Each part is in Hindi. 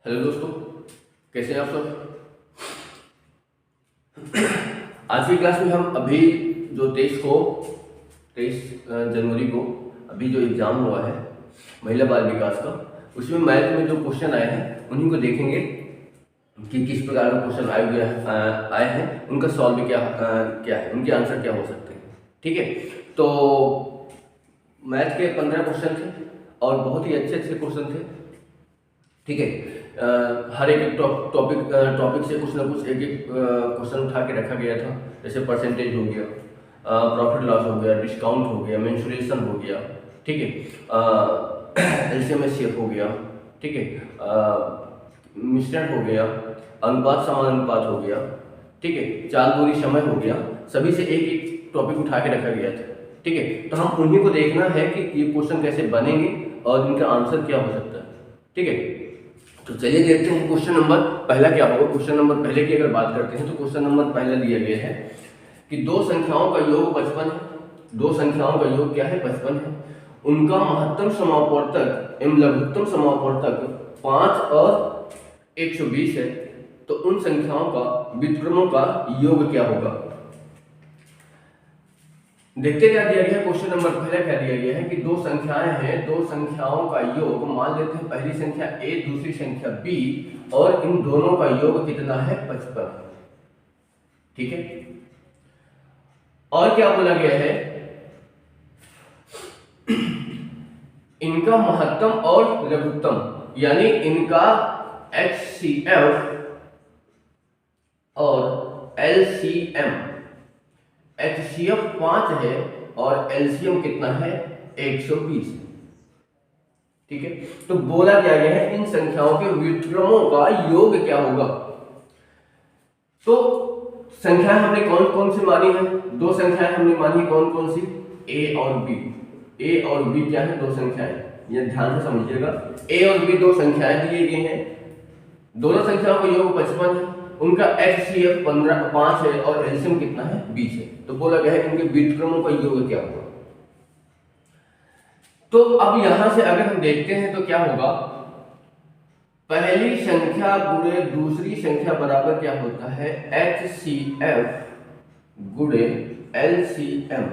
हेलो दोस्तों, कैसे हैं आप सब। आज की क्लास में हम अभी जो 23 जनवरी को अभी जो एग्ज़ाम हुआ है महिला बाल विकास का, उसमें मैथ में जो क्वेश्चन आए हैं उन्हीं को देखेंगे कि किस प्रकार के क्वेश्चन आए हैं, उनका सॉल्व क्या है, उनके आंसर क्या हो सकते हैं। ठीक है, तो मैथ के 15 क्वेश्चन थे और बहुत ही अच्छे अच्छे क्वेश्चन थे। ठीक है, हर एक टॉपिक से कुछ ना कुछ एक एक क्वेश्चन उठा के रखा गया था। जैसे परसेंटेज हो गया, प्रॉफिट लॉस हो गया, डिस्काउंट हो गया, मेंसुरेशन हो गया, ठीक है, एलसीएम एचसीएफ हो गया, ठीक है, मिश्रण हो गया, अनुपात समानुपात हो गया, ठीक है, चाल दूरी समय हो गया। सभी से एक एक टॉपिक उठा के रखा गया था। ठीक है, तो हम उन्हीं को देखना है कि ये क्वेश्चन कैसे बनेंगे और इनका आंसर क्या हो सकता है। ठीक है, तो चलिए देखते हैं क्वेश्चन नंबर पहला क्या होगा। क्वेश्चन नंबर पहले की अगर बात करते हैं तो क्वेश्चन नंबर पहला दिया गया है कि दो संख्याओं का योग 55 है। दो संख्याओं का योग क्या है? 55 है। उनका महत्तम समापवर्तक एवं लघुत्तम समापवर्तक 5 और 120 है। तो उन संख्याओं का व्युत्क्रमों का योग क्या होगा। देखते क्या दिया गया है। क्वेश्चन नंबर पहला क्या दिया गया है कि दो संख्याएं हैं, दो संख्याओं का योग मान लेते हैं पहली संख्या a दूसरी संख्या b और इन दोनों का योग कितना है? 55। ठीक है, और क्या बोला गया है? इनका महत्तम और लघुत्तम यानी इनका HCF और LCM। HCF 5 है और LCM कितना है? 120। ठीक है, तो बोला क्या गया है इन संख्याओं के व्युत्क्रमों का योग क्या होगा। तो संख्याएं हमने कौन कौन सी मानी है? दो संख्याएं हमने मानी कौन कौन सी? A और B। A और B क्या है? दो संख्याएं, ये ध्यान से समझिएगा। A और B दो संख्याएं दिए गए हैं, दोनों संख्याओं का योग 55 है, उनका HCF 5 है और LCM कितना है? 20 है। तो बोला गया है इनके व्युत्क्रमों का योग क्या होगा। तो अब यहां से अगर हम देखते हैं तो क्या होगा, पहली संख्या गुणे दूसरी संख्या बराबर क्या होता है? HCF गुणे LCM।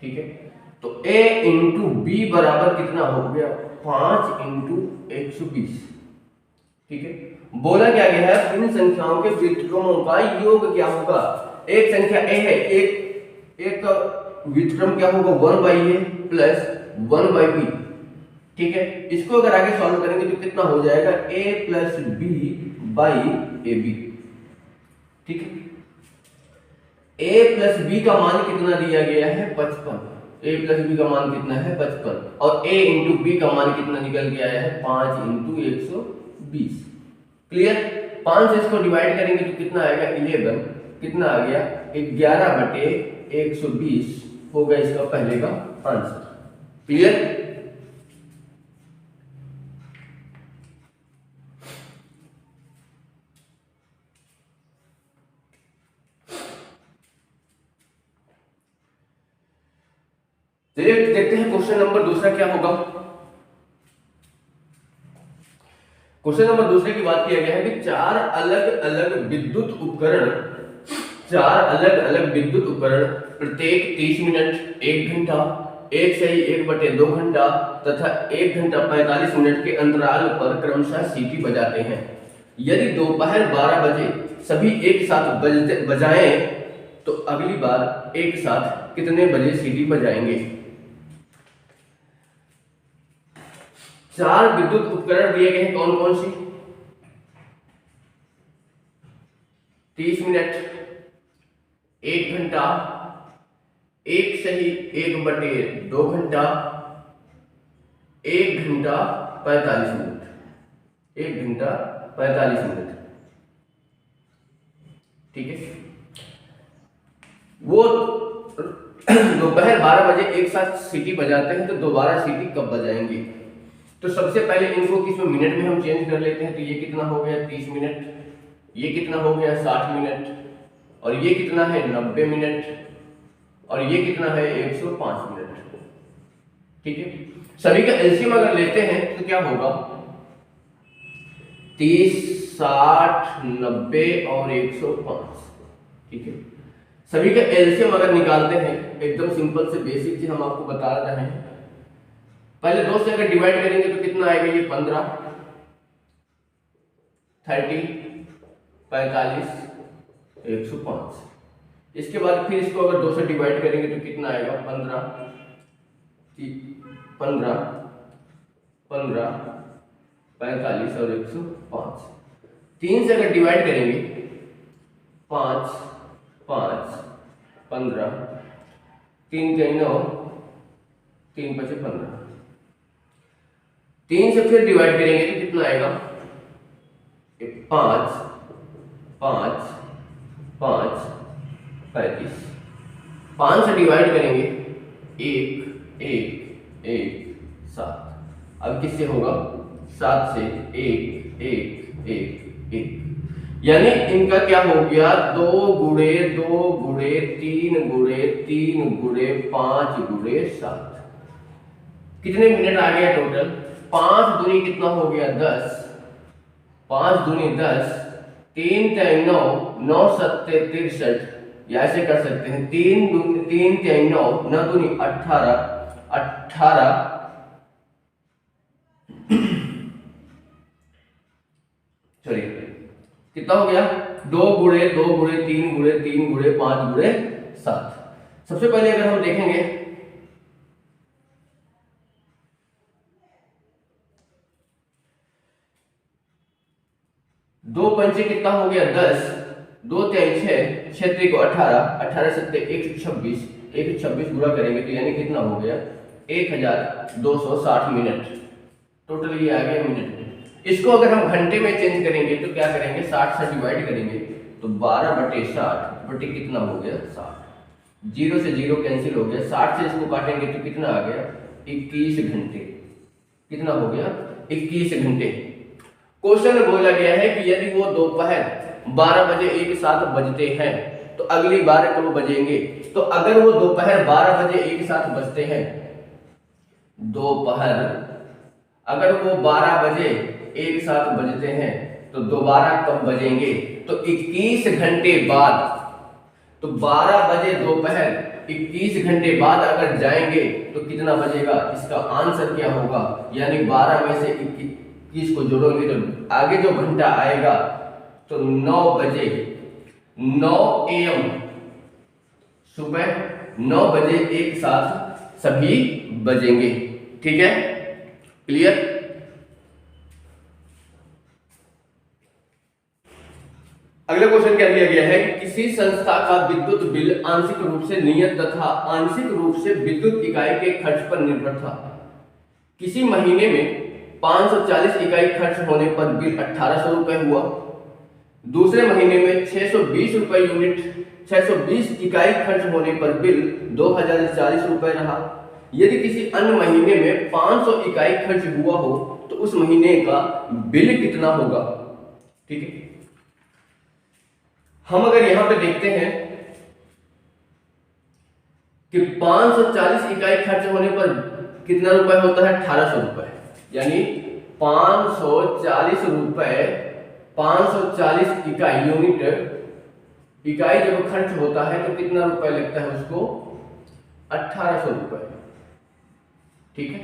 ठीक है, तो A इंटू B बराबर कितना हो गया? 5 इंटू 120। ठीक है, बोला क्या गया है इन संख्याओं के व्युत्क्रमों का योग क्या होगा। एक संख्या a है, एक का व्युत्क्रम क्या होगा? 1/a plus 1/b। ठीक है, इसको अगर आगे सॉल्व करेंगे तो कितना हो जाएगा? a plus b by A B. ठीक है, a प्लस b का मान कितना दिया गया है? 55। a प्लस b का मान कितना है? 55 और a इंटू b का मान कितना निकल के आया है? 5 इंटू 120। क्लियर? 5 से इसको डिवाइड करेंगे तो कितना आएगा? 11। कितना आ गया? 11/120 होगा इसका पहले का आंसर। क्लियर? चलिए देखते हैं क्वेश्चन नंबर दूसरा क्या होगा। क्वेश्चन नंबर दूसरे की बात किया गया है कि चार अलग अलग विद्युत उपकरण प्रत्येक 30 मिनट, 1 घंटा, 1/2 घंटा तथा 1 घंटा 45 मिनट के अंतराल पर क्रमशः सीटी बजाते हैं। यदि दोपहर 12 बजे सभी एक साथ बजाएं तो अगली बार एक साथ कितने बजे सीटी बजाएंगे। चार विद्युत उपकरण दिए गए हैं, कौन कौन सी? 30 मिनट, 1 घंटा, 1/2 घंटा, 1 घंटा 45 मिनट। 1 घंटा 45 मिनट। ठीक है, वो दोपहर 12 बजे एक साथ सीटी बजाते हैं तो दोबारा सीटी कब बजाएंगे। तो सबसे पहले इनको किसमें मिनट में हम चेंज कर लेते हैं। तो ये कितना हो गया? 30 मिनट, ये कितना हो गया? 60 मिनट, और ये कितना है? 90 मिनट, और ये कितना है? 105 मिनट। ठीक है, सभी का एलसीएम अगर लेते हैं तो क्या होगा? 30, 60, 90 और 105। ठीक है, सभी का एलसीएम अगर निकालते हैं, एकदम सिंपल से बेसिक चीज हम आपको बता रहे हैं। पहले 2 से अगर डिवाइड करेंगे तो कितना आएगा, ये 15, 30, 45, 105। इसके बाद फिर इसको अगर 2 से डिवाइड करेंगे तो कितना आएगा, 15, 15, 15, 45 और 105। 3 से अगर डिवाइड करेंगे, 5, 5, 15, 3 के 9, 3 5 15। 3 से फिर डिवाइड करेंगे तो कितना आएगा, 5, 5, 5, 35। 5 से डिवाइड करेंगे, 1, 1, 1, 7। अब किससे होगा, 7 से 1, 1, 1, 1। यानी इनका क्या हो गया, 2 गुणे 2 गुणे 3 गुणे 3 गुणे 5 गुणे 7। कितने मिनट आ गया टोटल, 5 दूनी कितना हो गया, 10, 5 दूनी 10, 3 3 9, 9 7 63। या ऐसे कर सकते हैं, 3 3 9, 9 दूनी 18, 18, चलिए कितना हो गया, 2 गुणे 2 गुणे 3 गुणे 3 गुणे 5 गुणे 7। सबसे पहले अगर हम देखेंगे, दो पंचे कितना हो गया, 10, 2 3 6, 6 3 को 18, 18 7 126, 126 गुणा करेंगे तो यानी कितना हो गया, 1260 मिनट। टोटल ये आ गया मिनट में। इसको अगर हम घंटे में चेंज करेंगे तो क्या करेंगे, 60 से डिवाइड करेंगे तो 12/60 बटे कितना हो गया, 60। 0 से 0 कैंसिल हो गया, 60 से इसको काटेंगे तो कितना आ गया, 21 घंटे। कितना हो गया, 21 घंटे। क्वेश्चन में बोला गया है कि यदि वो दोपहर 12 बजे एक साथ बजते हैं तो अगली बार कब बजेंगे। तो अगर वो दोपहर 12 बजे एक साथ बजते हैं, दोपहर अगर वो 12 बजे एक साथ बजते हैं तो दोबारा कब बजेंगे, तो 21 घंटे बाद। तो 12 बजे दोपहर 21 घंटे बाद अगर जाएंगे तो कितना बजेगा, इसका आंसर क्या होगा, यानी 12 में से 21 को जोड़ोगे तो आगे जो घंटा आएगा तो 9 बजे, 9 AM, सुबह 9 बजे एक साथ सभी बजेंगे। ठीक है, क्लियर। अगला क्वेश्चन क्या दिया गया है, किसी संस्था का विद्युत बिल आंशिक रूप से नियत तथा आंशिक रूप से विद्युत इकाई के खर्च पर निर्भर था। किसी महीने में 540 इकाई खर्च होने पर बिल 1800 रुपए हुआ। दूसरे महीने में 620 रुपए यूनिट, 620 इकाई खर्च होने पर बिल 2040 रुपए रहा। यदि किसी अन्य महीने में 500 इकाई खर्च हुआ हो तो उस महीने का बिल कितना होगा। ठीक है, हम अगर यहां पे देखते हैं कि 540 इकाई खर्च होने पर कितना रुपए होता है, 1800 रुपए। यानी 540 रुपए, 540 इकाई यूनिट इकाई जब खर्च होता है तो कितना रुपए लगता है उसको, 1800 रुपए। ठीक है,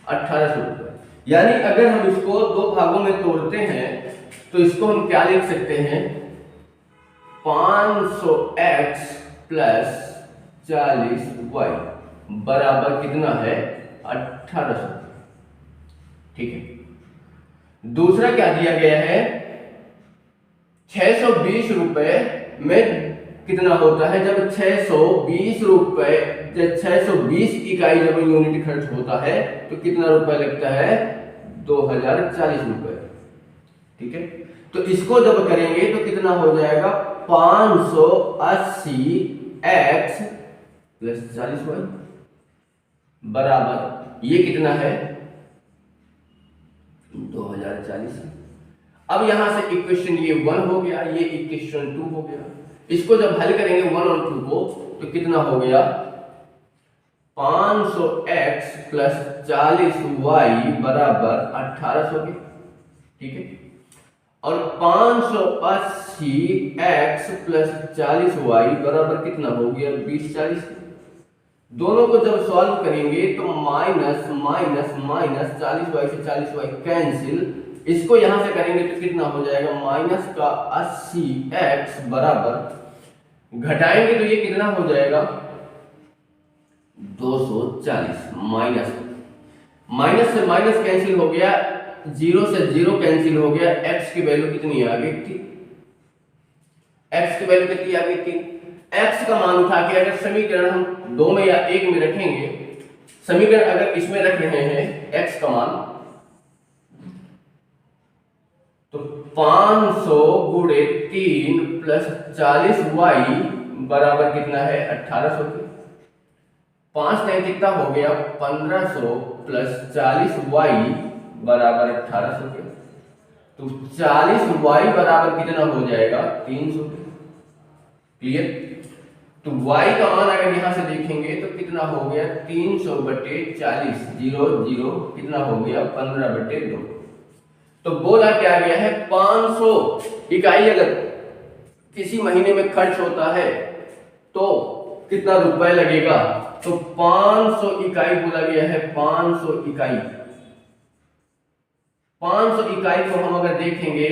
1800 रुपए। यानी अगर हम इसको 2 भागों में तोड़ते हैं तो इसको हम क्या लिख सकते हैं, 500x प्लस 40y बराबर कितना है, 1800। ठीक है, दूसरा क्या दिया गया है, 620 रुपए में कितना होता है, जब 620 रुपए, जब 620 इकाई जब यूनिट खर्च होता है तो कितना रुपए लगता है, 2040 रुपए। ठीक है, तो इसको जब करेंगे तो कितना हो जाएगा, 580 x प्लस 40y बराबर ये कितना है, 2040। अब यहां से इक्वेशन ये 1 हो गया, ये इक्वेशन 2 हो गया। इसको जब हल करेंगे 1 और 2 को तो कितना हो गया, 500x प्लस 40y बराबर 1800 के। ठीक है, और 580 x प्लस 40 y बराबर कितना हो गया 20 40। दोनों को जब सॉल्व करेंगे तो माइनस माइनस माइनस 40y से 40y कैंसिल, इसको यहां से करेंगे तो कितना हो जाएगा माइनस का 80x बराबर घटाएंगे तो ये कितना हो जाएगा 240। माइनस माइनस से माइनस कैंसिल हो गया, जीरो से जीरो कैंसिल हो गया, x की वैल्यू कितनी आ गई थी, x की वैल्यू कितनी आ गई थी, x का मान उठा के अगर समीकरण हम 2 में या 1 में रखेंगे, समीकरण अगर इसमें रख रहे हैं x का मान, तो 500 गुणे 3 प्लस 40y बराबर कितना है 1800 के। 5 टाइम कितना हो गया 1500 प्लस 40y बराबर 1800 के। तो 40y बराबर कितना हो जाएगा 300 के। क्लियर। तो y का मान अगर यहां से देखेंगे तो कितना हो गया 300 बटे 40, 0 0 कितना हो गया 15 बटे 2। तो बोला क्या गया है 500 इकाई अगर किसी महीने में खर्च होता है तो कितना रुपए लगेगा, तो 500 इकाई बोला गया है। 500 इकाई, 500 इकाई को हम अगर देखेंगे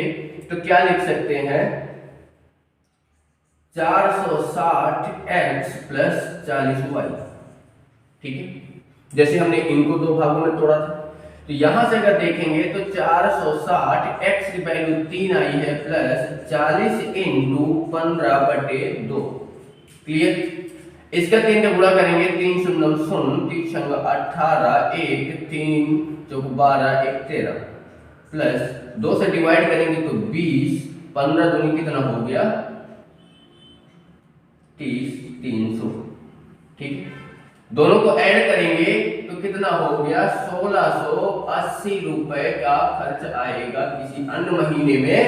तो क्या लिख सकते हैं 460x प्लस 40y। ठीक है, जैसे हमने इनको दो भागों में तोड़ा था, तो यहां से अगर देखेंगे तो 460x की वैल्यू 3 आई है प्लस 40 इंटू 15 बटे 2। क्लियर। इसका 3 का गुणा करेंगे 3 शून्य 3 संग 18 1 3 चौक 12 1 13 प्लस 2 से डिवाइड करेंगे तो 20, 15 दूनी कितना हो गया 30, 300। ठीक है, दोनों को ऐड करेंगे तो कितना हो गया 1680 रुपए का खर्च आएगा किसी अन्य महीने में।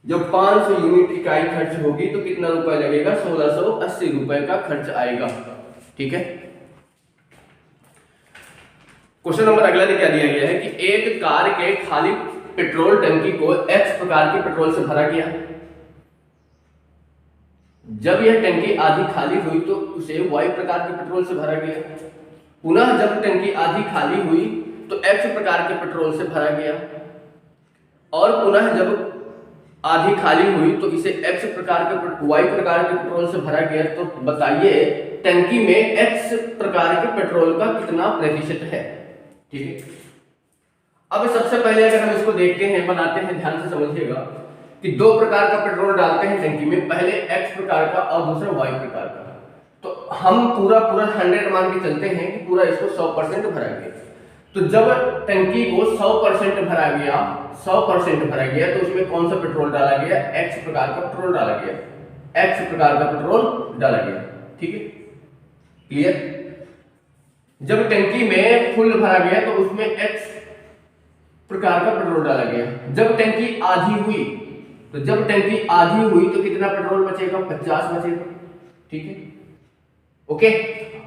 जब 500 यूनिट इकाई खर्च होगी तो कितना रुपए लगेगा 1680 रुपए का खर्च आएगा। ठीक है। क्वेश्चन नंबर अगला ने क्या दिया गया है कि एक कार के खाली पेट्रोल टंकी को x प्रकार के पेट्रोल से भरा गया। जब यह टंकी आधी खाली हुई तो उसे y प्रकार के पेट्रोल से भरा गया। पुनः जब टंकी आधी खाली हुई तो x प्रकार के पेट्रोल से भरा गया, और पुनः जब आधी खाली हुई तो इसे x प्रकार के y प्रकार के पेट्रोल से भरा गया। तो बताइए टंकी में x प्रकार के पेट्रोल का कितना प्रतिशत है। ठीक है, अब सबसे पहले अगर हम इसको देखते हैं, बनाते हैं, ध्यान से समझिएगा कि दो प्रकार का पेट्रोल डालते हैं टंकी में, पहले x प्रकार का और दूसरा y प्रकार का। तो हम पूरा 100 मान के चलते हैं कि पूरा इसको 100% भरा गया। तो जब टंकी को 100% भरा गया, 100% भरा गया, तो उसमें कौन सा पेट्रोल डाला गया, x प्रकार का पेट्रोल डाला गया, x प्रकार का पेट्रोल डाला गया। ठीक है, क्लियर। जब टंकी में फुल भरा गया तो उसमें x प्रकार का पेट्रोल डाला गया। जब टंकी आधी हुई, तो जब टंकी आधी हुई तो कितना पेट्रोल बचेगा 50 बचेगा। ठीक है, ओके।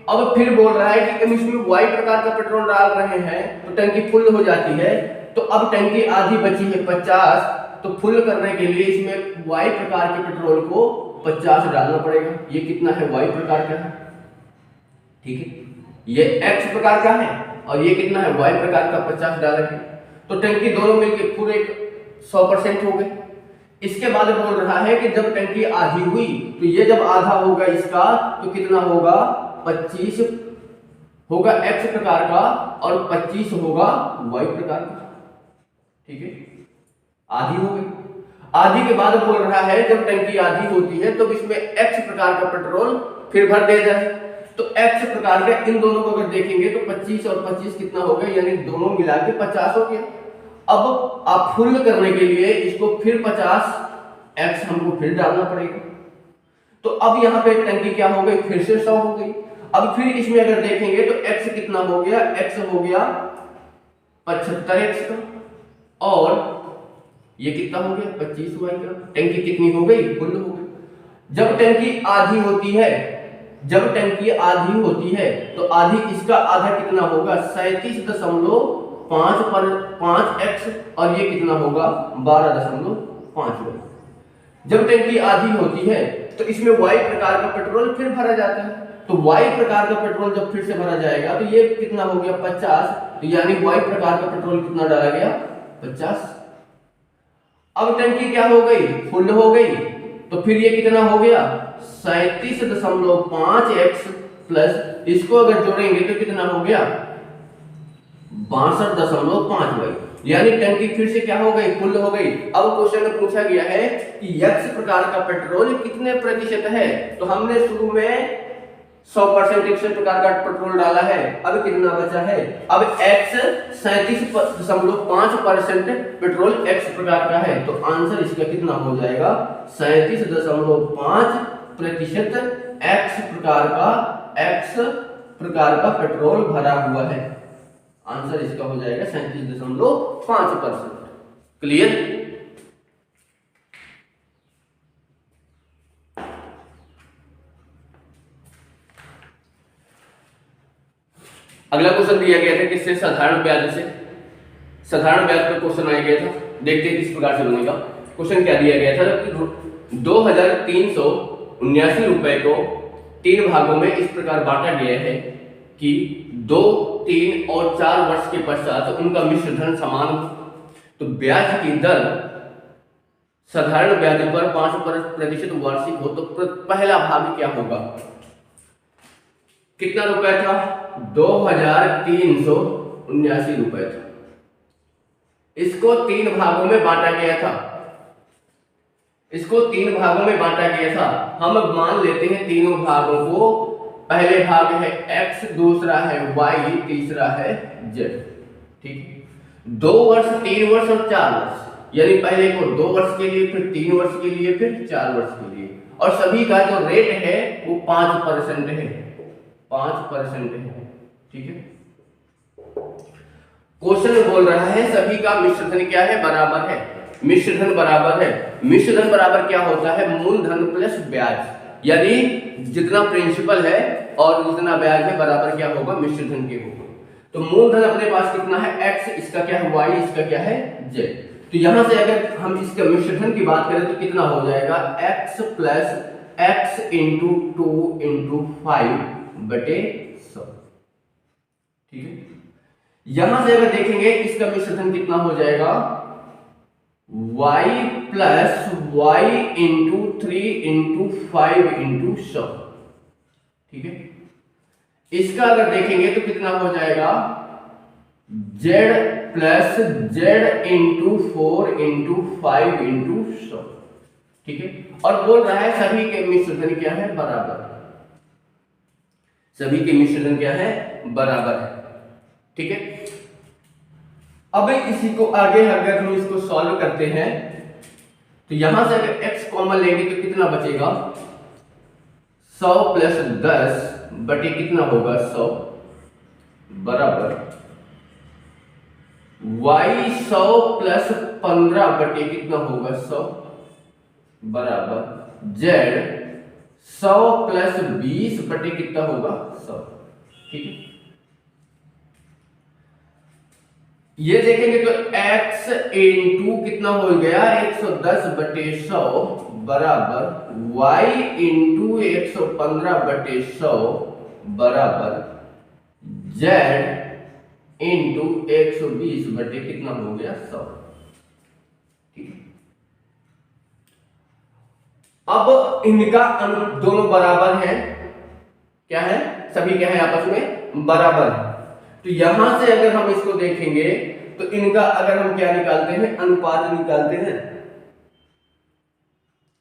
अब फिर बोल रहा है कि हम इसमें y प्रकार का पेट्रोल डाल रहे हैं तो टंकी फुल हो जाती है। तो अब टंकी आधी बची है 50, तो फुल करने के लिए इसमें y प्रकार के पेट्रोल को 50 डालना पड़ेगा। ये कितना है y प्रकार का है। ठीक है, ये x प्रकार का है और ये कितना है y प्रकार का 50 डालेंगे तो टंकी दोनों मिलके पूरे 100% हो गए। इसके बाद बोल रहा है कि जब टंकी आधी हुई तो ये जब आधा होगा इसका तो कितना होगा 25 होगा x प्रकार का और 25 होगा y प्रकार का। ठीक है, आधी हो गई। आधी के बाद बोल रहा है जब टंकी आधी होती है तो इसमें x प्रकार का पेट्रोल फिर भर दिया जाए। तो x प्रकार का इन दोनों को अगर देखेंगे तो 25 और 25 कितना हो गया, यानी दोनों मिला के 50 हो गया। अब आप फुल करने के लिए इसको फिर 50x हमको फिर डालना पड़ेगा। तो अब यहाँ पे टंकी क्या हो गई, फिर से 100 हो गई। अब फिर इसमें अगर देखेंगे तो x कितना हो गया, x हो गया 75x का, और ये कितना हो गया 25y का। टंकी कितनी हो गई, फुल हो गई। जब टंकी आधी होती है, जब टंकी आधी होती है तो आधी इसका आधा कितना होगा 37.5 5x और ये कितना होगा 12.5y। जब टंकी आधी होती है तो इसमें y प्रकार का पेट्रोल फिर भरा जाता है, तो y प्रकार का पेट्रोल जब फिर से भरा जाएगा तो ये कितना हो गया 50, तो यानी y प्रकार का पेट्रोल कितना डाला गया 50। अब टंकी क्या हो गई फुल हो गई, तो फिर ये कितना हो गया 37.5x प्लस इसको अगर जोड़ेंगे तो कितना हो गया 62.5y, यानी टंकी फिर से क्या हो गई फुल हो गई। अब क्वेश्चन में पूछा गया है कि x प्रकार का पेट्रोल कितने प्रतिशत है, तो हमने शुरू में 100% x प्रकार का पेट्रोल डाला है, अब कितना बचा है, अब x 37.5% पेट्रोल x प्रकार का है, तो आंसर इसका कितना हो जाएगा 37.5% x प्रकार का पेट्रोल भरा हुआ है। आंसर इसका हो जाएगा 37.5%। क्लियर? अगला क्वेश्चन दिया गया था किससे, साधारण ब्याज से। साधारण ब्याज पर क्वेश्चन आया गया था, देखते हैं किस प्रकार से बनेगा। क्वेश्चन क्या दिया गया था कि 2379 रुपए को 3 भागों में इस प्रकार बांटा गया है कि 2, 3 और 4 वर्ष के पश्चात उनका मिश्र धन समान हो। तो ब्याज की दर साधारण ब्याज पर 5% वार्षिक हो, तो पहला भाग क्या होगा, कितना रुपए था 2379 रुपए था। इसको 3 भागों में बांटा गया था, इसको 3 भागों में बांटा गया था। हम अब मान लेते हैं तीनों भागों को, पहले भाग है x, दूसरा है y, तीसरा है z। ठीक, 2 वर्ष, 3 वर्ष और 4 वर्ष, यानी पहले को 2 वर्ष के लिए, फिर 3 वर्ष के लिए, फिर 4 वर्ष के लिए, और सभी का जो रेट है वो 5% है, 5% है। ठीक है, क्वेश्चन बोल रहा है सभी का मिश्रधन क्या है, बराबर है। मिश्रधन बराबर है, मिश्रधन बराबर क्या होता है, मूलधन प्लस ब्याज, यानी जितना प्रिंसिपल है और जितना ब्याज है बराबर क्या होगा मिश्रधन के होगा। तो मूलधन अपने पास कितना है x, इसका क्या है y, इसका क्या है z। तो यहां से अगर हम इसका मिश्रधन की बात करें तो कितना हो जाएगा x plus x into 2 into 5/100। ठीक है, यहां से अगर देखेंगे इसका मिश्रधन कितना हो जाएगा y plus y into 3 into 5 into 100। ठीक है, इसका अगर देखेंगे तो कितना हो जाएगा z plus z into 4 into 5 into 100। ठीक है, और बोल रहा है सभी के मिश्रधन क्या है, बराबर। सभी के मिश्रधन क्या है, बराबर है। ठीक है, अब इसी को आगे अगर हम इसको सॉल्व करते हैं तो यहां से अगर x कॉमन लेंगे तो कितना बचेगा 100 प्लस 10 बटे कितना होगा 100 बराबर y 100 प्लस 15 बटे कितना होगा 100 बराबर z 100 प्लस 20 बटे कितना होगा 100। ठीक है, ये देखेंगे तो x इंटू कितना हो गया 110/100 बराबर y इंटू 115/100 बराबर z इंटू 120 बटे कितना हो गया 100। ठीक है, अब इनका दोनों बराबर हैं, क्या है, सभी क्या है आपस में बराबर है। तो यहां से अगर हम इसको देखेंगे तो इनका अगर हम क्या निकालते हैं, अनुपात निकालते हैं,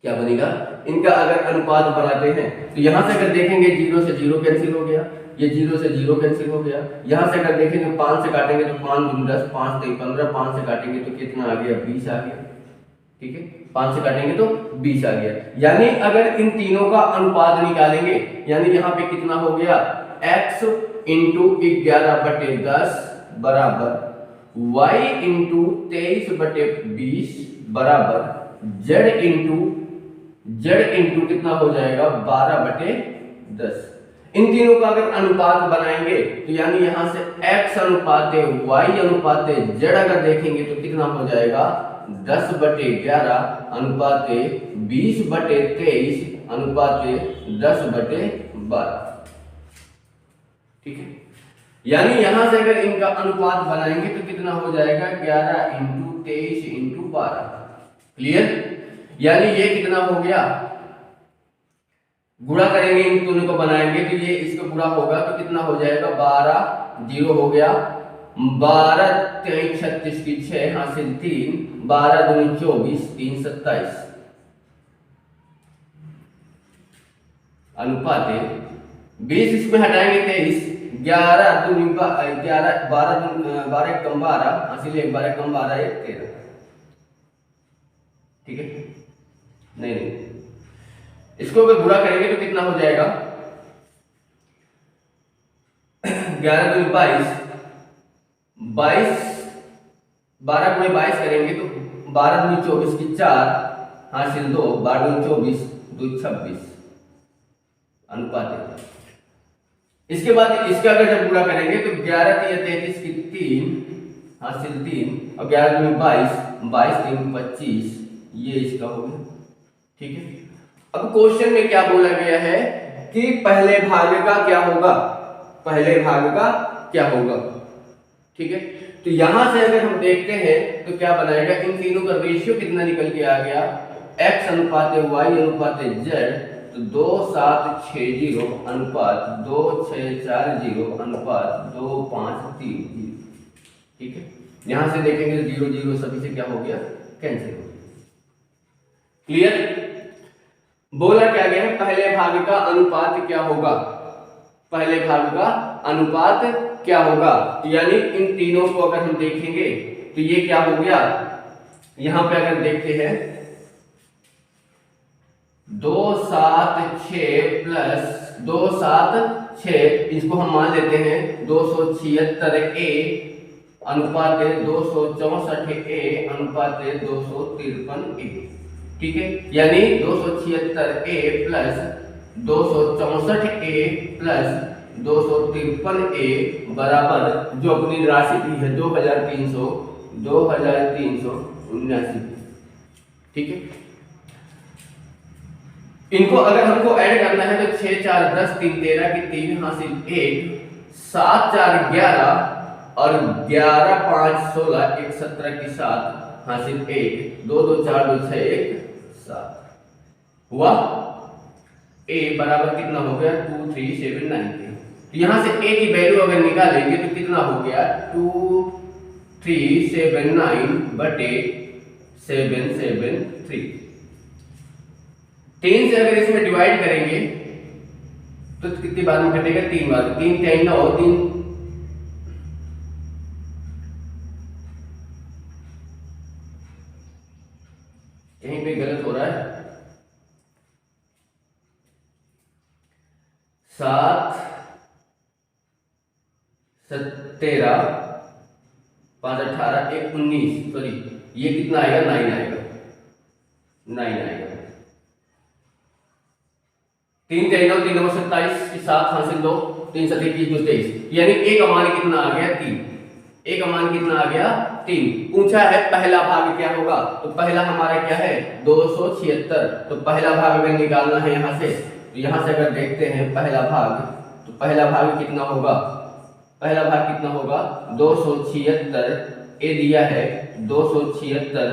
क्या बनेगा, इनका अगर अनुपात बनाते हैं तो यहां से अगर देखेंगे 0 से 0 कैंसिल हो गया, ये 0 से 0 कैंसिल हो गया। यहां से अगर देखेंगे 5 से काटेंगे तो 5 दूनी 10, 5 3 15, 5 से काटेंगे तो कितना आ गया 20 आ गया। ठीक है, 5 से काटेंगे तो 20 आ गया। यानी अगर इन तीनों का अनुपात निकालेंगे, यानी यहाँ पे कितना हो गया x इंटू 11/10 बराबर y इंटू 23/20 बराबर z इंटू कितना हो जाएगा 12/10। इन तीनों का अगर अनुपात बनाएंगे तो यानी यहां से x अनुपात y अनुपात z अगर देखेंगे तो कितना हो जाएगा 10/11 अनुपात 20/23 अनुपात 10/12। ठीक है, यानी यहां से अगर इनका अनुपात बनाएंगे तो कितना हो जाएगा 11 × 23 × 12। क्लियर, यानी ये कितना हो गया, गुणा करेंगे इन दोनों को बनाएंगे तो ये इसको पूरा होगा तो कितना हो जाएगा 12 0 हो गया 12 3 36 की 6 हासिल 3 12 दूनी 24 3 27 अनुपात 20 इसमें हटाएंगे 23 11 दूनी 11 12 कम 12 हासिल 1 12 कम 12 1 13। ठीक है, नहीं इसको अगर बुरा करेंगे तो कितना हो जाएगा 11 दूनी 22 22 12 गुणे 22 करेंगे तो 12 दूनी 24 की 4 हासिल 2 12 दूनी 24 2 26 अनुपात। इसके बाद इसका अगर जब पूरा करेंगे तो 11 3 33 की 3 हासिल 3 और 11 दूनी 22 22 3 25 ये इसका हो गया। ठीक है, अब क्वेश्चन में क्या बोला गया है कि पहले भाग का क्या होगा, पहले भाग का क्या होगा। ठीक है, तो यहां से अगर हम देखते हैं तो क्या बनाएगा, इन तीनों का रेशियो कितना निकल के आ गया x अनुपात y अनुपात z तो 2 7 6 0 अनुपात 2 6 4 0 अनुपात 2 5 3 0। ठीक है, यहां से देखेंगे 0 0 सभी से क्या हो गया कैंसिल हो गया। क्लियर, बोला क्या गया है पहले भाग का अनुपात क्या होगा, पहले भाग का अनुपात क्या होगा, यानी इन तीनों को अगर हम देखेंगे तो ये क्या हो गया, यहां पे अगर देखते हैं 2 7 6 प्लस 2 7 6 इसको हम मान लेते हैं 276 a अनुपात 264 a अनुपात 253 a। ठीक है, यानी 276 a plus 264 a plus 253 a बराबर जो अपनी राशि की है 2379। ठीक है, इनको अगर हमको ऐड करना है तो 6 4 10 3 13 की 3 हासिल 1 7 4 11 और 11 5 16 1 17 की 7 हासिल 1 2 2 4 2 6 1 7 हुआ। a बराबर कितना हो गया 2 3 7 9 3। तो यहां से a की वैल्यू अगर निकालेंगे तो कितना हो गया 2 3 7 9 बटे 7 7 3। 3 से अगर इसमें डिवाइड करेंगे तो कितनी बार में कटेगा 3 बार, 3 3 9 3 यहीं पे गलत हो रहा है 7 17 5 18 1 19 सॉरी ये कितना आएगा 9 आएगा 9 आएगा 3 3 9 3 9 27 की 7 हासिल 2 3 7 21 2 23 यानी a का मान कितना आ गया 3। a का मान कितना आ गया 3। पूछा है पहला भाग क्या होगा, तो पहला हमारा क्या है 276। तो पहला भाग अगर निकालना है यहां से तो यहां से अगर देखते हैं पहला भाग तो पहला भाग कितना होगा, पहला भाग कितना होगा 276 a दिया है 276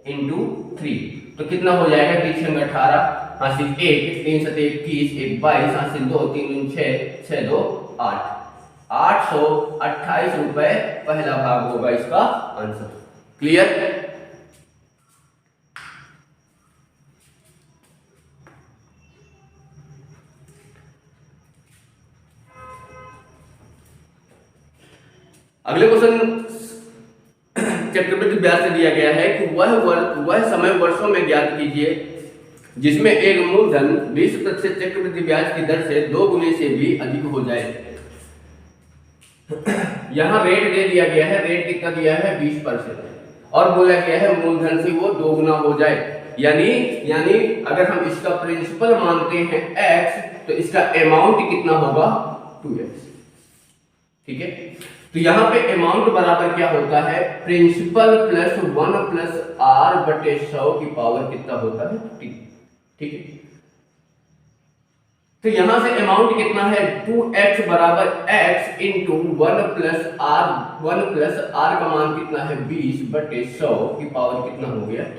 इंटू 3 तो कितना हो जाएगा 3 6 18 हासिल 1 3 7 21 1 22 हासिल 2 3 6 6 2 8 828 रुपए पहला भाग होगा इसका आंसर। क्लियर, अगले क्वेश्चन चक्रवृद्धि ब्याज से दिया गया है कि वह समय वर्षों में ज्ञात कीजिए जिसमें एक मूलधन 20% चक्रवृद्धि ब्याज की दर से 2 गुने से भी अधिक हो जाए। यहाँ रेट दे दिया गया है, रेट कितना दिया है 20% और बोला गया है मूलधन से वो 2 गुना हो जाए। यानी अगर हम इसका प्रिंसिपल मानते हैं x तो इसका अमाउंट कितना होगा 2x। ठीक है, तो यहां पे अमाउंट बराबर क्या होता है, प्रिंसिपल प्लस 1 प्लस r बटे 100 की पावर कितना होता है t। ठीक है, तो यहां से अमाउंट कितना है 2x बराबर x इंटू 1 प्लस r का मान कितना है 20 बटे 100 की पावर कितना हो गया t।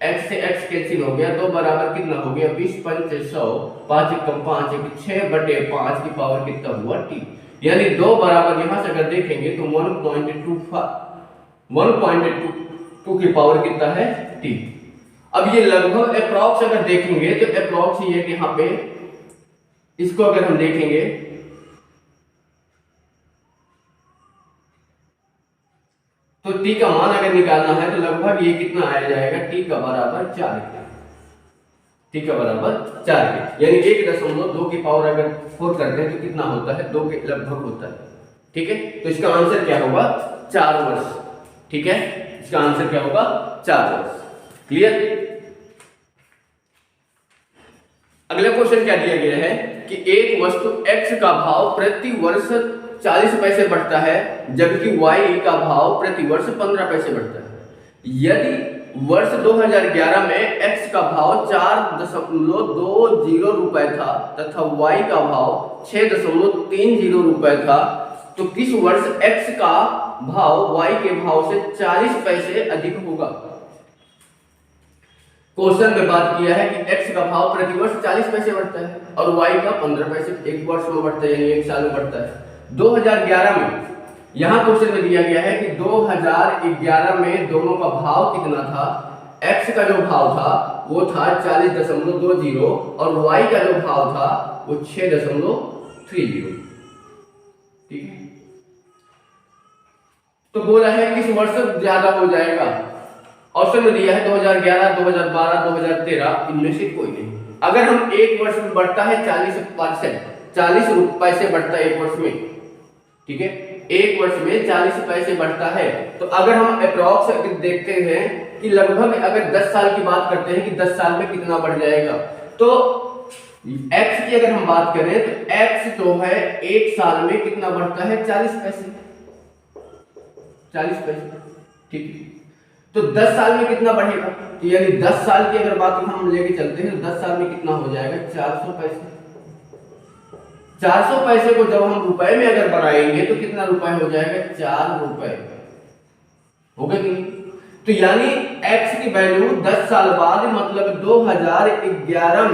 x से x कैंसिल हो गया, 2 बराबर कितना हो गया 20 पंच 100, 5 एकम 5 6 बटे 5 की पावर कितना हुआ t। यानी 2 बराबर यहां से अगर देखेंगे तो 1.2 की पावर कितना है t। अब ये लगभग अप्रॉक्स अगर देखेंगे तो अप्रॉक्स ये कि यहां पे इसको अगर हम देखेंगे तो t का मान अगर निकालना है तो लगभग ये कितना आ जाएगा, t का बराबर 4 के, t का बराबर 4 के, यानी 1.2 की पावर अगर 4 करते हैं तो कितना होता है 2 के लगभग होता है। ठीक है, तो इसका आंसर क्या होगा 4 वर्ष। ठीक है, इसका आंसर क्या होगा 4 वर्ष। क्लियर। अगला क्वेश्चन क्या दिया गया है कि एक वस्तु x का भाव प्रति वर्ष 40 पैसे बढ़ता है जबकि y का भाव प्रति वर्ष 15 पैसे बढ़ता है। यदि वर्ष 2011 में x का भाव 4.20 रुपए था तथा y का भाव 6.30 रुपए था, तो किस वर्ष x का भाव y के भाव से 40 पैसे अधिक होगा। क्वेश्चन में बात किया है कि x का भाव प्रति वर्ष 40 पैसे बढ़ता है और y का 15 पैसे एक वर्ष में बढ़ता है, यानी एक साल में बढ़ता है। 2011 में यहां क्वेश्चन में दिया गया है कि 2011 में दोनों का भाव कितना था। x का जो भाव था वो था 40.20 और y का जो भाव था वो 6.30। ठीक है, तो बोला है किस वर्ष ज्यादा हो जाएगा। ऑप्शन में दिया है 2011, 2012, 2013, इनमें से कोई नहीं। अगर हम एक वर्ष में बढ़ता है 40 पैसे बढ़ता है एक वर्ष में। ठीक है, एक वर्ष में 40 पैसे बढ़ता है, तो अगर हम अप्रॉक्स देखते हैं कि लगभग अगर 10 साल की बात करते हैं कि 10 साल में कितना बढ़ जाएगा, तो x की अगर हम बात करें तो x जो है एक साल में कितना बढ़ता है 40 पैसे। ठीक है, तो 10 साल में कितना बढ़ेगा, तो यानी 10 साल की अगर बात हम लेके चलते हैं तो 10 साल में कितना हो जाएगा 400 पैसे। 400 पैसे को जब हम रुपए में अगर बढ़ाएंगे तो कितना रुपए हो जाएगा 4 रुपए होगा कि नहीं। तो यानी x की वैल्यू 10 साल बाद मतलब 2011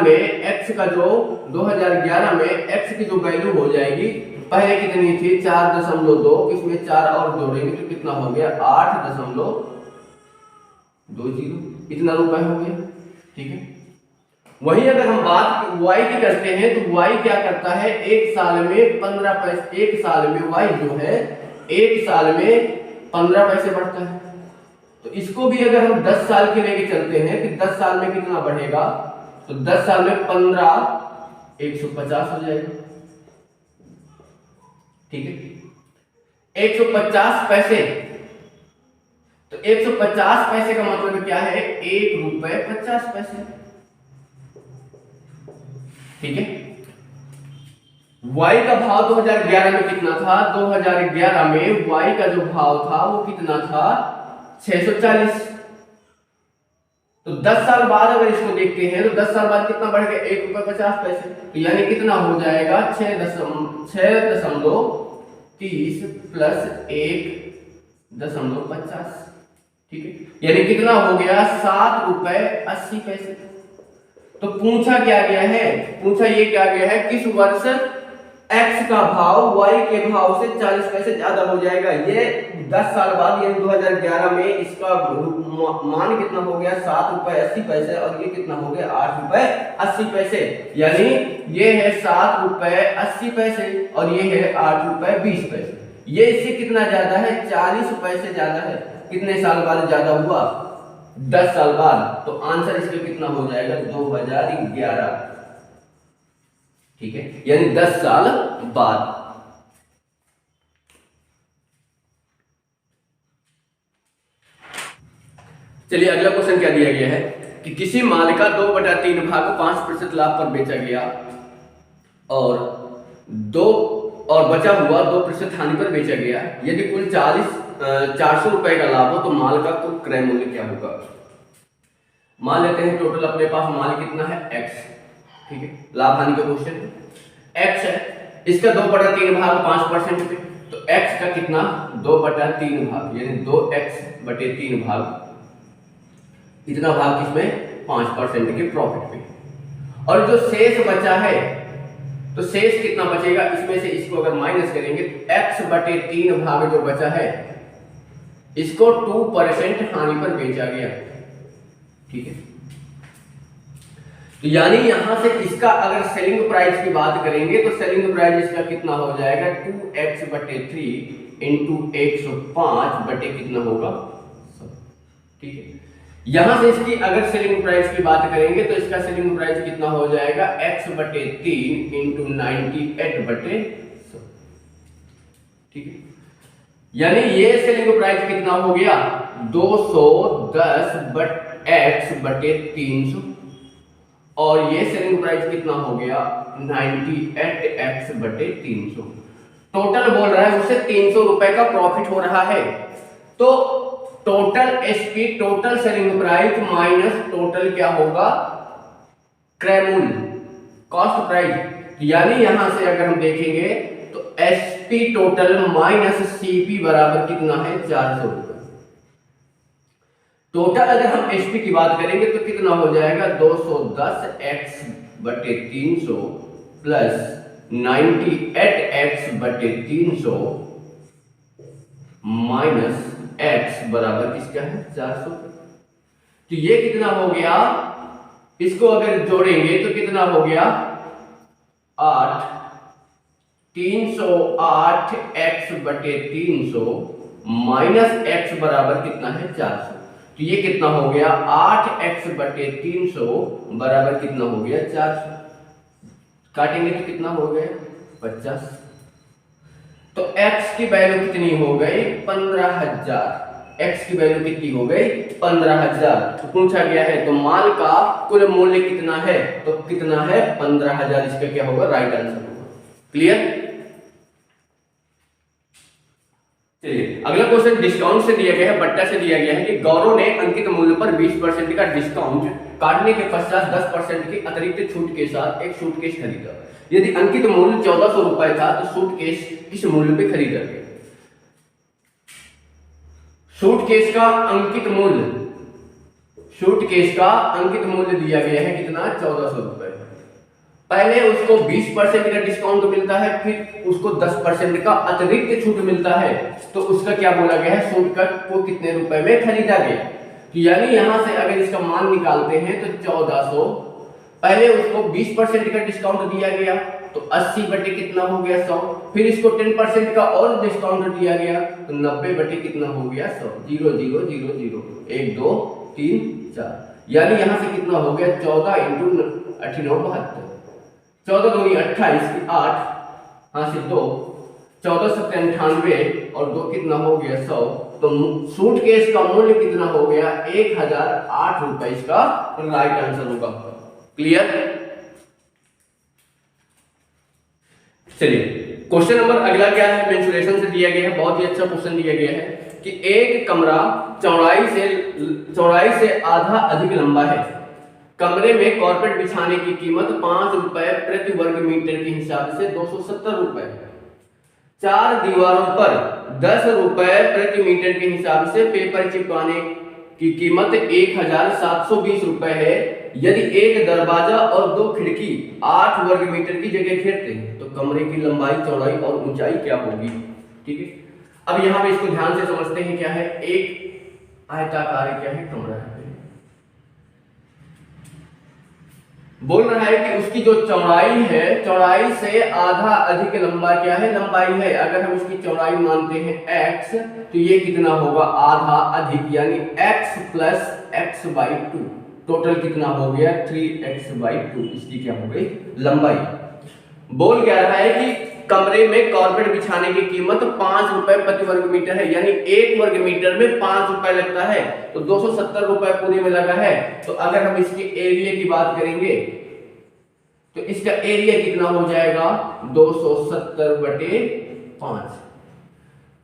में x का जो 2011 में x की जो वैल्यू हो जाएगी, पहले कितनी थी 4.2, इसमें 4 और जोड़ेंगे तो कितना हो गया 8.20, इतना रुपए हो गया। ठीक है, वही अगर हम बात y की करते हैं तो y क्या करता है एक साल में 15 पैसे, एक साल में y जो है एक साल में 15 पैसे बढ़ता है। तो इसको भी अगर हम 10 साल के लेके चलते हैं कि 10 साल में कितना बढ़ेगा, तो 10 साल में 15 150 हो जाएगा। ठीक है, 150 पैसे, तो 150 पैसे का मतलब क्या है 1 रुपए 50 पैसे। ठीक है, y का भाव 2011 में कितना था, 2011 में y का जो भाव था वो कितना था 640। तो 10 साल बाद अगर इसको देखते हैं तो 10 साल बाद कितना बढ़ गया 1 रुपए 50 पैसे, तो यानी कितना हो जाएगा 6.30 प्लस 1.50। ठीक है, यानी कितना हो गया 7 रुपए 80 पैसे। तो पूछा क्या गया है, पूछा ये क्या गया है किस वर्ष x का भाव y के भाव से 40 पैसे ज्यादा हो जाएगा। ये 10 साल बाद यानी 2011 में इसका मान कितना हो गया 7 रुपए 80 पैसे और ये कितना हो गया 8 रुपए 80 पैसे। यानी ये है 7 रुपए 80 पैसे और ये है 8 रुपए 20 पैसे। ये इससे कितना ज्यादा है 40 पैसे ज्यादा है। कितने साल बाद ज्यादा हुआ 10 साल बाद। तो आंसर इसका कितना हो जाएगा 2011। ठीक है, यानी 10 साल बाद। चलिए अगला क्वेश्चन क्या दिया गया है कि किसी माल का 2/3 भाग 5% लाभ पर बेचा गया और बचा हुआ 2% हानि पर बेचा गया। यदि कुल 400 रुपए का लाभ हो तो माल का कुल क्रय मूल्य क्या होगा। मान लेते हैं टोटल अपने पास माल कितना है x, ठीक है, लाभ हानि का क्वेश्चन x है, इसका 2/3 भाग 5% पे, तो x का कितना 2/3 भाग यानी 2x/3 भाग, इतना भाग किसमें 5% के प्रॉफिट पे। और जो शेष बचा है तो शेष कितना बचेगा, इसमें से इसको अगर माइनस करेंगे तो x/3 भाग जो बचा है इसको 2% हानि पर बेचा गया, ठीक है। तो यानी यहां से इसका अगर सेलिंग प्राइस की बात करेंगे तो सेलिंग प्राइस इसका कितना हो जाएगा 2x/3 इंटू 105 बटे कितना होगा, ठीक है। यहां से इसकी अगर सेलिंग प्राइस की बात करेंगे तो इसका सेलिंग प्राइस कितना हो जाएगा x/3 इंटू 98/100, ठीक है। यानी ये सेलिंग प्राइस कितना हो गया 210x/300 और ये सेलिंग प्राइस कितना हो गया 98x/300। टोटल बोल रहा है उससे 300 रुपए का प्रॉफिट हो रहा है। तो total SP total selling price minus total क्या होगा क्रय मूल्य कॉस्ट प्राइस। यानी यहां से अगर हम देखेंगे तो एसपी टोटल माइनस सीपी बराबर कितना है 400 रुपए। टोटल अगर हम एसपी की बात करेंगे तो कितना हो जाएगा 210x/300 plus 98x/300 minus x बराबर किसका है 400। तो ये कितना हो गया, इसको अगर जोड़ेंगे तो कितना हो गया 308x/300 माइनस x बराबर कितना है 400। तो ये कितना हो गया 8x/300 बराबर कितना हो गया 400। काटेंगे तो कितना हो गया 50। तो x की वैल्यू कितनी हो गई 15,000। x की वैल्यू कितनी हो गई 15,000। तो पूछा गया है तो माल का कुल मूल्य कितना है, तो कितना है 15,000। इसका क्या होगा राइट आंसर होगा। क्लियर। चलिए अगला क्वेश्चन डिस्काउंट से दिया गया है, बट्टा से दिया गया है कि गौरव ने अंकित मूल्य पर 20% का डिस्काउंट काटने के पश्चात 10% की अतिरिक्त छूट के साथ एक सूटकेस खरीदा। यदि अंकित मूल्य 1400 रुपए था तो सूटकेस किस मूल्य पे खरीदा गया। सूटकेस का अंकित मूल्य दिया गया है कितना 1400 रुपए। पहले उसको 20% का डिस्काउंट मिलता है, फिर उसको 10% का अतिरिक्त छूट मिलता है। तो उसका क्या बोला गया है सूट का वो कितने रुपए में खरीदा गया। तो यानी यहां से अगर इसका मान निकालते हैं तो 1400, पहले उसको 20% का डिस्काउंट दिया गया तो 80 बटे कितना हो गया 100, फिर इसको 10% का और डिस्काउंट दिया गया तो 90 बटे कितना हो गया 100। 0 0 0 0 1 2 3 4 यानी यहां से कितना हो गया 14 इंटू 8 9 72। 14 दूनी 28 8 हाँ से 2 14 7 98 और 2 कितना हो गया 100। तो सूटकेस का मूल्य कितना हो गया 1008 रुपए। इसका राइट आंसर होगा। क्लियर। चलिए क्वेश्चन नंबर अगला क्या है मेंसुरेशन से दिया गया है। बहुत ही अच्छा क्वेश्चन दिया गया है कि एक कमरा चौड़ाई से आधा अधिक लंबा है। कमरे में कॉर्पेट बिछाने की कीमत 5 रुपए प्रति वर्ग मीटर के हिसाब से 270 रुपए। 4 दीवारों पर 10 रुपए प्रति मीटर के हिसाब से पेपर चिपकाने की कीमत 1720 रुपए है। यदि एक दरवाजा और 2 खिड़की 8 वर्ग मीटर की जगह घेरते हैं तो कमरे की लंबाई चौड़ाई और ऊंचाई क्या होगी। ठीक है, अब यहाँ पे इसको ध्यान से समझते हैं। क्या है एक आयताकार क्या है कमरा है, बोल रहा है कि उसकी जो चौड़ाई है चौड़ाई से आधा अधिक लंबा क्या है लंबाई है। अगर हम उसकी चौड़ाई मानते हैं x तो ये कितना होगा आधा अधिक यानी x प्लस x/2 टोटल कितना हो गया 3x/2। इसकी क्या हो गई लंबाई। बोल क्या रहा है कि कमरे में कारपेट बिछाने की कीमत 5 रुपए प्रति वर्ग मीटर है, यानी 1 वर्ग मीटर में 5 रुपए लगता है, तो 270 रुपए पूरे में लगा है। तो अगर हम इसके एरिया की बात करेंगे तो इसका एरिया कितना हो जाएगा 270 बटे 5।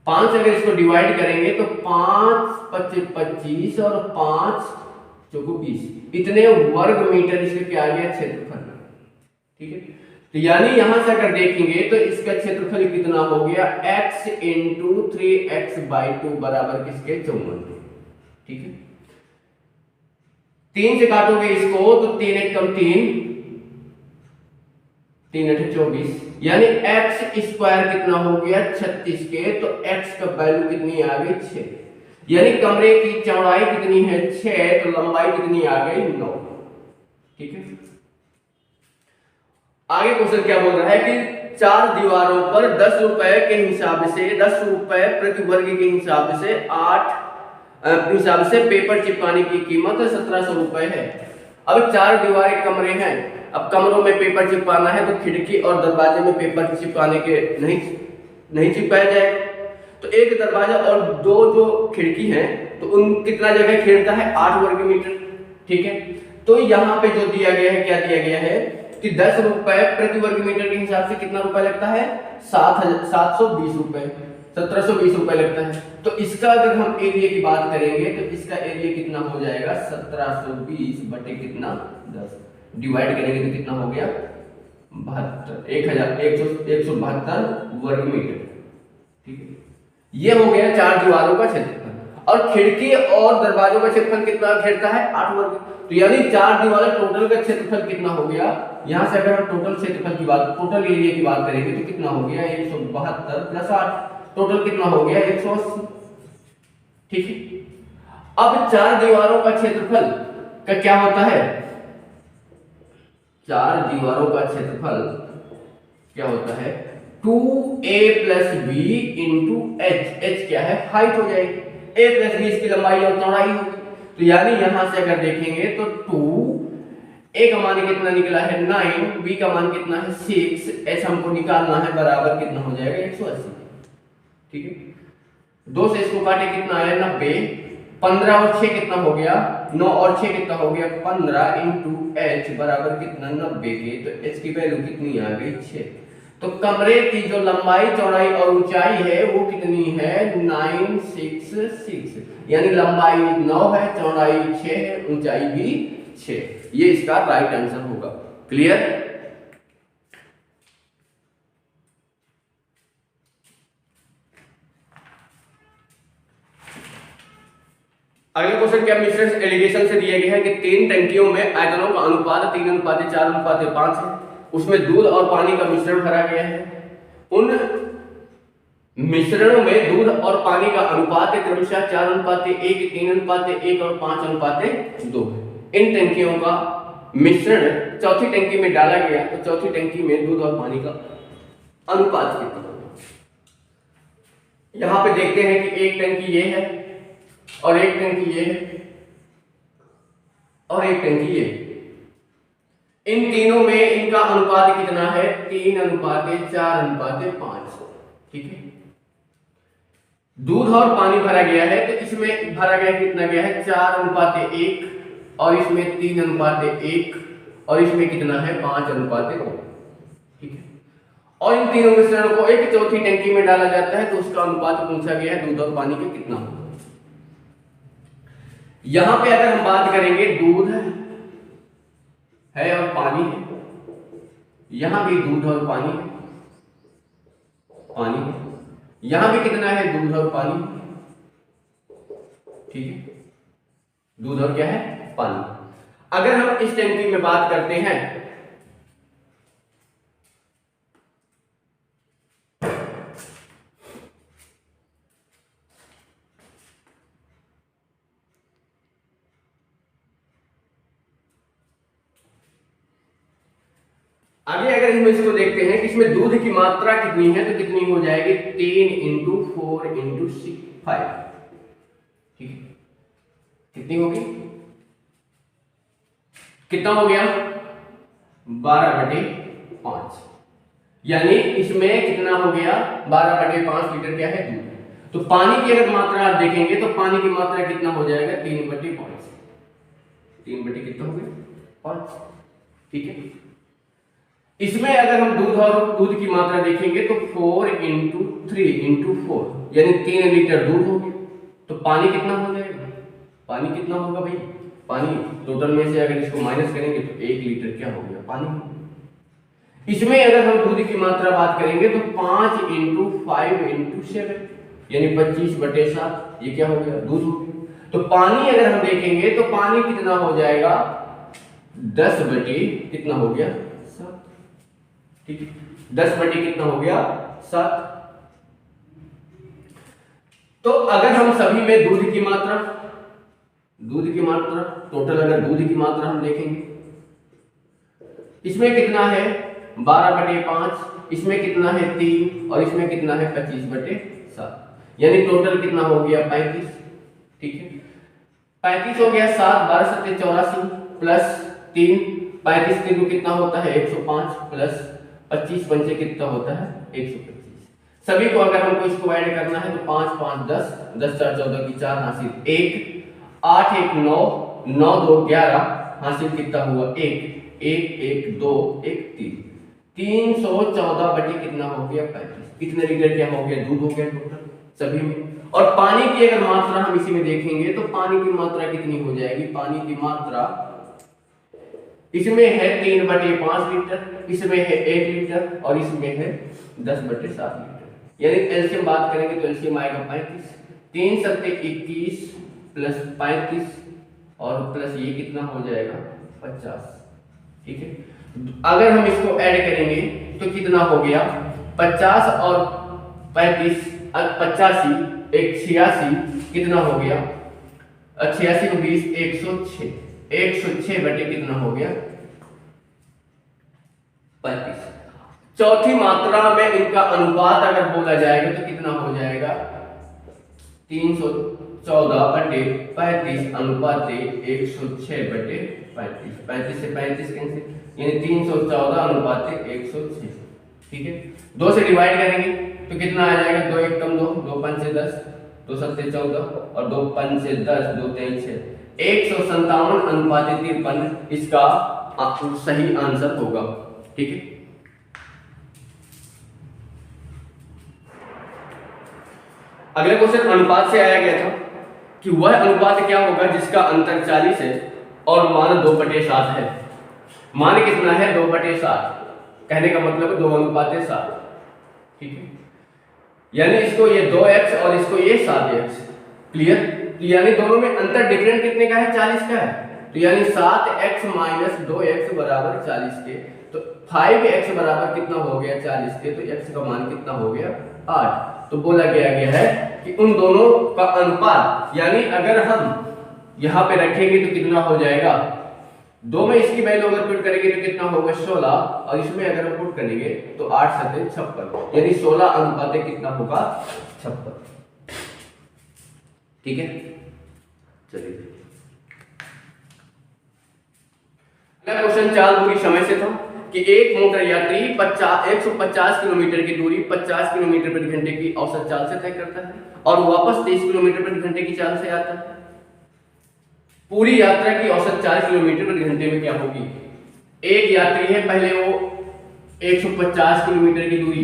5 अगर इसको डिवाइड करेंगे तो 5 25 25 और 5 चौको 20, इतने वर्ग मीटर इसका क्या आ गया क्षेत्रफल। ठीक है, तो यानी यहां से अगर देखेंगे तो इसका क्षेत्रफल कितना हो गया x इंटू 3x/2 बराबर किसके 54। ठीक है, 3 से काटोगे इसको तो 3 एक कम 3, 3 8 24, यानी x स्क्वायर कितना हो गया 36 के, तो x का वैल्यू कितनी आ गई 6, यानी कमरे की चौड़ाई कितनी है 6, तो लंबाई कितनी आ गई 9। ठीक है, आगे क्वेश्चन क्या बोल रहा है कि 4 दीवारों पर 10 रुपए के हिसाब से 10 रुपए प्रति वर्ग के हिसाब से 8 हिसाब से पेपर चिपकाने की कीमत 1700 रुपए है। अब 4 दीवारें कमरे हैं, अब कमरों में पेपर चिपकाना है तो खिड़की और दरवाजे में पेपर चिपकाने के नहीं चिपकाया जाए, तो एक दरवाजा और 2 जो खिड़की हैं तो उन कितना जगह घेरता है 8 वर्ग मीटर। ठीक है, तो यहाँ पे जो दिया गया है क्या दिया गया है कि 10 रुपए प्रति वर्ग मीटर के हिसाब से कितना रुपए लगता है 720 रुपए, 1720 रुपए लगता है। तो इसका अगर हम एरिया की बात करेंगे तो इसका एरिया कितना हो जाएगा 1720 बटे कितना 10, डिवाइड करेंगे तो कितना हो गया 172 वर्ग मीटर। ठीक है, ये हो गया 4 दीवारों का क्षेत्रफल। और खिड़की और दरवाजों का क्षेत्रफल कितना घेरता है 8 वर्ग, तो यानी 4 दीवारें टोटल का क्षेत्रफल कितना हो गया, यहां से अगर हम टोटल क्षेत्रफल की बात टोटल एरिया की बात करेंगे तो कितना हो गया 172 प्लस 8, टोटल कितना हो गया 180। ठीक है, अब 4 दीवारों का क्षेत्रफल का क्या होता है, 4 दीवारों का क्षेत्रफल क्या होता है 2a plus b into h क्या है हाइट हो जाएगी, a प्लस b इसकी लंबाई और चौड़ाई होगी। तो यानी यहां से अगर देखेंगे तो 2, a का मान कितना निकला है 9, b का मान कितना है 6, h हमको निकालना है बराबर कितना हो जाएगा 180। ठीक है, 2 से इसको काटे कितना आया 90, 15 और 6 कितना हो गया 9 और 6 कितना हो गया 15 इंटू h बराबर कितना 90 के, तो h की वैल्यू कितनी आ गई 6। तो कमरे की जो लंबाई चौड़ाई और ऊंचाई है वो कितनी है 966, यानी लंबाई 9 है, चौड़ाई 6 है, ऊंचाई भी 6। ये इसका राइट आंसर होगा। क्लियर? अगला क्वेश्चन क्या मिश्रण एलिगेशन से दिया गया है कि 3 टंकियों में आयतनों का अनुपात 3:4:5 है, उसमें दूध और पानी का मिश्रण भरा गया है। उन मिश्रणों में दूध और पानी का अनुपात क्रमशः 4:1, 3:1 और 5:2 है। इन टंकियों का मिश्रण चौथी टंकी में डाला गया तो चौथी टंकी में दूध और पानी का अनुपात कितना होगा। यहां पे देखते हैं कि एक टंकी ये है और एक टंकी ये है और एक टंकी ये। इन तीनों में इनका अनुपात कितना है 3:4:5। ठीक है, दूध और पानी भरा गया है तो इसमें भरा गया कितना गया है 4:1 और इसमें 3:1 और इसमें कितना है 5:2। ठीक है, और इन तीनों मिश्रण को एक चौथी टंकी में डाला जाता है तो उसका अनुपात पूछा गया है दूध और पानी का कितना होगा। यहां पे अगर हम बात करेंगे दूध है और पानी है, यहां भी दूध और पानी है, यहां भी कितना है दूध और पानी। ठीक है, दूध और क्या है पानी। अगर हम इस टंकी में बात करते हैं आगे, अगर हम इसको देखते हैं कि इसमें दूध की मात्रा कितनी है तो कितनी हो जाएगी 3 × 4 × 5। ठीक है, कितनी होगी कितना हो गया 12/5। यानी इसमें कितना हो गया 12/5 लीटर क्या है दूध। तो पानी की अगर मात्रा आप देखेंगे तो पानी की मात्रा कितना हो जाएगा 3/5। 3 कितना हो गया 5। ठीक है, इसमें अगर हम दूध और दूध की मात्रा देखेंगे तो 4 × 3 × 4 यानी 3 लीटर दूध हो गया। तो पानी कितना हो जाएगा, पानी कितना होगा भाई, पानी टोटल में से अगर इसको माइनस करेंगे तो 1 लीटर क्या हो गया पानी। इसमें अगर हम दूध की मात्रा बात करेंगे तो 5 × 5 × 7 यानी 25/7 ये क्या हो गया दूध हो गया। तो पानी अगर हम देखेंगे तो पानी कितना हो जाएगा 10/ कितना हो गया 7। ठीक है, 10/ कितना हो गया 7। तो अगर हम सभी में दूध की मात्रा टोटल अगर दूध की मात्रा हम देखेंगे, इसमें कितना है 12/5, इसमें कितना है 3 और इसमें कितना है 25/7 यानी टोटल कितना हो गया 35। ठीक है, 35 हो गया 7 12 7 84 प्लस 3 35 3 कितना होता है 105 प्लस 25 पंचे कितना होता है 125। सभी को अगर हमको इसको ऐड करना है तो 5 5 10 10 4 14 की 4 हासिल 1 8 1 9 9 2 11 हासिल कितना हुआ 1 1 1 2 1 3 314 कितना हो गया 35। कितने लीटर क्या हो गया दूध हो गया टोटल सभी में। और पानी की अगर मात्रा हम इसी में देखेंगे तो पानी की मात्रा कितनी हो जाएगी, पानी की मात्रा इसमें है 3/5 लीटर, इसमें है 1 लीटर और इसमें है 10/7 लीटर। यानी एलसीएम बात करेंगे तो एलसीएम आएगा 35। 3 7 21 प्लस 35 और प्लस ये कितना हो जाएगा 50। ठीक है, अगर हम इसको ऐड करेंगे तो कितना हो गया 50 और 35 85 86 कितना हो गया 86 को 20 106 106 कितना हो गया 35। चौथी मात्रा में इनका अनुपात अगर बोला जाएगा तो कितना हो जाएगा 314/35 अनुपात 106/35। 35 से 35 कैंसिल यानी 314 अनुपात 106। ठीक है, 2 से डिवाइड करेंगे तो कितना आ जाएगा 2 1 कम 2 2 5 से 10 2 7 से 14 और 2 5 से 10 2 3 6 157 अनुपात 53 इसका सही आंसर होगा। ठीक है, अगले क्वेश्चन अनुपात से आया गया था कि वह अनुपात क्या होगा जिसका अंतर 40 है और मान 2/7 है। मान कितना है 2/7, कहने का मतलब 2:7। ठीक है, यानी इसको ये 2x और इसको ये 7x। क्लियर, यानी दोनों में अंतर डिफरेंट कितने का है 40 का है। तो यानी 7x - 2x बराबर 40 के। तो 5x बराबर कितना हो गया 40 के, तो x का मान कितना हो गया 8। तो बोला गया है कि उन दोनों का अनुपात, यानी अगर हम यहां पे रखेंगे तो कितना हो जाएगा 2 में इसकी वैल्यू अगर पुट करेंगे तो कितना होगा 16 और इसमें अगर हम पुट करेंगे तो 8 7 56 यानी 16 अनुपात कितना होगा 56। ठीक है, चलिए अगला क्वेश्चन चाल दूरी समय से था कि एक मोटर यात्री 150 किलोमीटर की दूरी 50 किलोमीटर प्रति घंटे की औसत चाल से तय करता है और वापस 23 किलोमीटर प्रति घंटे की चाल से आता है। पूरी यात्रा की औसत 4 किलोमीटर प्रति घंटे में क्या होगी। एक यात्री है, पहले वो 150 किलोमीटर की दूरी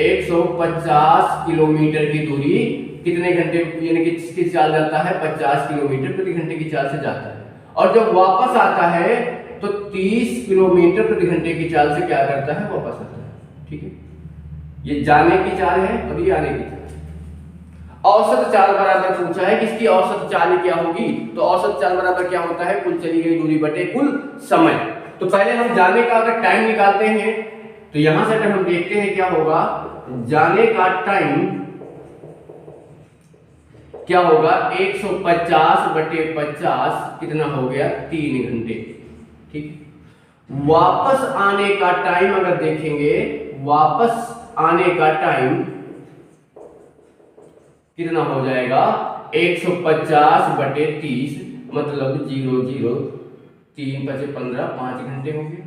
150 किलोमीटर की दूरी कितने घंटे यानी कि किसकी चाल जाता है 50 किलोमीटर प्रति घंटे की चाल से जाता है और जब वापस आता है तो 30 किलोमीटर प्रति घंटे की चाल से क्या करता है वापस आता है। ठीक है, ये जाने की चाल है और ये आने की चाल। औसत चाल बराबर पूछा है किसकी औसत चाल क्या होगी, तो औसत चाल बराबर क्या होता है कुल चली गई दूरी बटे कुल समय। तो पहले हम जाने का अगर टाइम निकालते हैं तो यहां से अगर हम देखते हैं क्या होगा जाने का टाइम क्या होगा 150/50 कितना हो गया 3 घंटे। ठीक, वापस आने का टाइम अगर देखेंगे वापस आने का टाइम कितना हो जाएगा 150/30 मतलब 0 0 3 5 15 5 घंटे हो गए।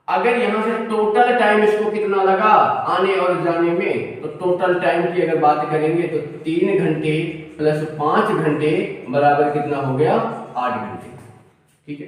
अगर यहाँ से टोटल टाइम इसको कितना लगा आने और जाने में, तो टोटल टाइम की अगर बात करेंगे तो 3 घंटे प्लस 5 घंटे बराबर कितना हो गया, 8 घंटे। ठीक है,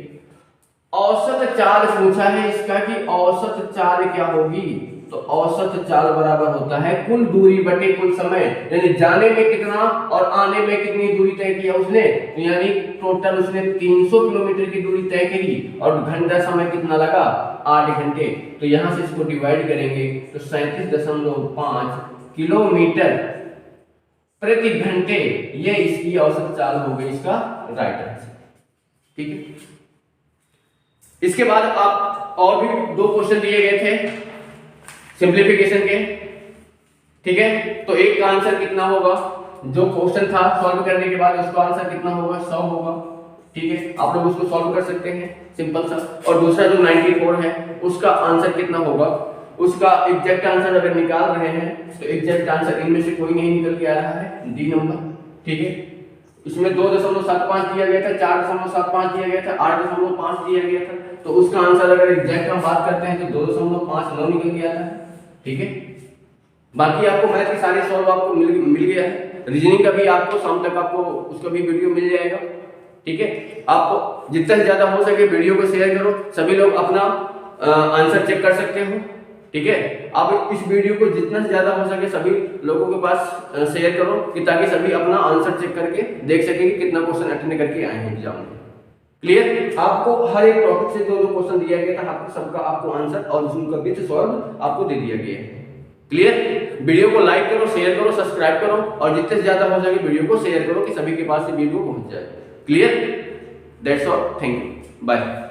औसत चाल पूछा है इसका कि औसत चाल क्या होगी, तो औसत चाल बराबर होता है कुल दूरी बटे कुल समय, यानी जाने में कितना और आने में कितनी दूरी तय किया उसने, तो यानी टोटल उसने 300 किलोमीटर की दूरी तय करी और घंटा समय कितना लगा, 8 घंटे। तो यहां से इसको डिवाइड करेंगे तो 37.5 किलोमीटर प्रति घंटे, ये इसकी औसत चाल हो गई, इसका राइट आंसर। ठीक है, इसके बाद आप और भी 2 क्वेश्चन दिए गए थे सिंप्लीफिकेशन के। ठीक है, तो एक का आंसर कितना होगा, जो क्वेश्चन था सॉल्व करने के बाद उसका आंसर कितना होगा, 100 होगा। ठीक है, आप लोग उसको सॉल्व कर सकते हैं, सिंपल सा। और दूसरा जो 94 है उसका आंसर कितना होगा, उसका एग्जैक्ट आंसर अगर निकाल रहे हैं तो एग्जैक्ट आंसर इनमें से कोई नहीं निकल के आ रहा है, डी नंबर। ठीक है, इसमें 2.75 दिया गया था, 4.75 दिया गया था, 8.5 दिया गया था, तो उसका आंसर अगर एग्जैक्ट हम बात करते हैं तो 2.59 निकल के आता है। ठीक है, बाकी आपको मैथ की सारी सॉल्व आपको मिल गया है, रीजनिंग का भी आपको शाम तक आपको उसका भी वीडियो मिल जाएगा। ठीक है, आप जितना ज्यादा हो सके वीडियो को शेयर करो, सभी लोग अपना आंसर चेक कर सकते हो। ठीक है, आप इस वीडियो को जितना ज्यादा हो सके सभी लोगों के पास शेयर करो कि ताकि सभी अपना आंसर चेक करके देख सके कि कितना क्वेश्चन अटेंड करके आए हैं एग्जाम में। क्लियर, आपको हर एक टॉपिक से 2-2 क्वेश्चन दिया गया था, आपको सबका आपको आंसर और उनका विथ सॉल्व आपको दे दिया गया है। क्लियर, वीडियो को लाइक करो, शेयर करो, सब्सक्राइब करो और जितने से ज्यादा हो सके वीडियो को शेयर करो कि सभी के पास वीडियो पहुंच जाए। Clear, that's all, thank you, bye.